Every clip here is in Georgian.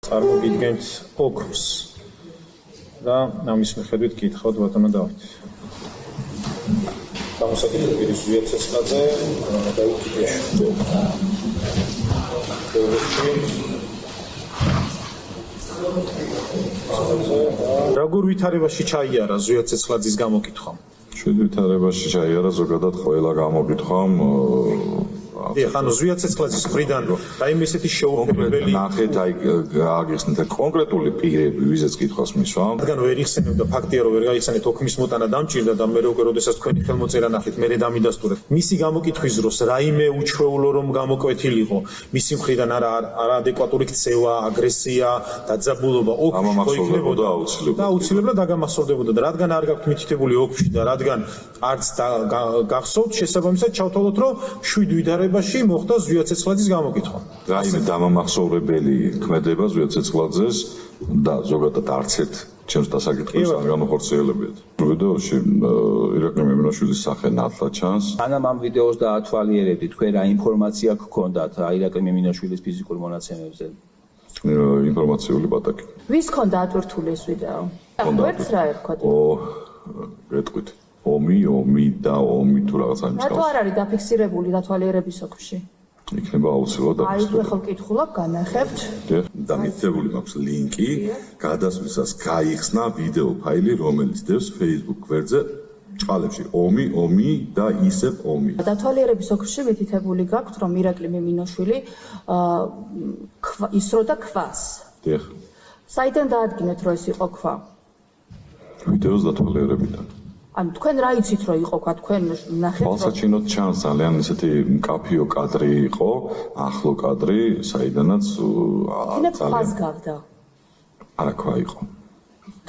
წარმოგიდგენთ ოქროს და ამის მიხედვით გითხოვთ ბატონო დავით. გამოსაკუთრებით პირის ზვიაცეცხლაძე დაუკიდეში. როგორ ვითარებაში ჩაიარა ზვიაცეცხლაძის გამოკითხვა? შვიდ ვითარებაში ჩაიარა ზოგადად ყველა გამოკითხვამ. ანუ ზვიაცეცხლაძის მხრიდან რაიმე ესეთი შეუქმებელი ნახეთ აი გააგიხსნით კონკრეტული პირები ვიზეც კითხვას მისვამ. რადგან ვერ იხსენებდა ფაქტია რომ ვერ გაიხსენეთ ოქმის მოტანა დამჭირდა და მე უკვე როდესაც თქვენი ხელმოწერა ნახეთ მე დამიდასტურეთ. მისი გამოკითხვის დროს რაიმე უჩვეულო რომ გამოკვეთილიყო მისი მხრიდან არაადეკვატური ქცევა, აგრესია, დაძაბულობა ოქში მოიქნებოდა აუცილებლად დაგამახსოვრდებოდა და რადგან არ გაქვთ მითითებული ოქში და რადგან არც გახსოვთ შესაბამისად ჩავთვალოთ რომ შვიდ ვითარებაში მოხდა ზვიაცეცხლაძის გამოკითხვა. რაიმე დამამახსოვრებელი ქმედება ზვიაცეცხლაძეს და ზოგადად არც ერთ ჩემს დასაკითხებს არ განახორციელებიათ. ვიდეოში ირაკლი მემინაშვილის სახე ნათლად ჩანს. სანამ ამ ვიდეოს დაათვალიერებდი, თქვენ რა ინფორმაცია გქონდათ ირაკლი მემინაშვილის ფიზიკურ მონაცემებზე? ინფორმაციული პატაკი. ვის ქონდა ატვირთული ეს ვიდეო? ვერც რა ერქვა? გეტყვით. ომი და ომი თუ რაღაცა იმის. რატო არ არის დაფიქსირებული დათვალიერების ოქში? იქნება აუცილებლად აი ხო ვკითხულობ, განახებთ. და მითითებული მაქვს ლინკი, გადასვლისას გაიხსნა ვიდეო ფაილი, რომელიც დევს Facebook გვერდზე ჭყალებში ომი და ისევ ომი. დათვალიერების ოქში მითითებული გაქვთ, რომ ირაკლი მემინაშვილი ისროდა ქვას. დიახ. საიდან დაადგინეთ, რომ ეს იყო ქვა? ვიდეოს დათვალიერებიდან. ანუ თქვენ რა იცით რომ იყო ქვა, თქვენ ნახეთ რომ თვალსაჩინოდ ჩანს ძალიან ისეთი მკაფიო კადრი იყო, ახლო კადრი, საიდანაც ქვას გავდა. არა ქვა იყო.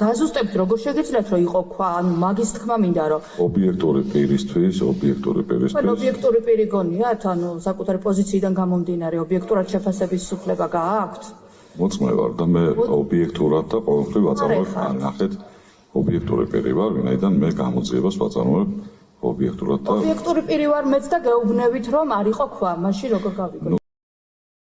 დაზუსტებთ როგორ შეგეძლოთ რომ იყო ქვა, ანუ მაგის თქმა მინდა რომ ობიექტური პირისთვის ობიექტური პირი გონიათ, ანუ საკუთარი პოზიციიდან გამომდინარე ობიექტურად შეფასების უფლება გააქვთ? მოწმე ვარ და მე ობიექტურად და ყოველთვის ვაწარმოებ, ნახეთ ობიექტური პირი ვარ, ვინაიდან მე გამოძიებას ვაწარმოებ ობიექტურად და ობიექტური პირი ვარ მეც და გეუბნებით რომ არ იყო ქვა, მაშინ როგორ გავიგო?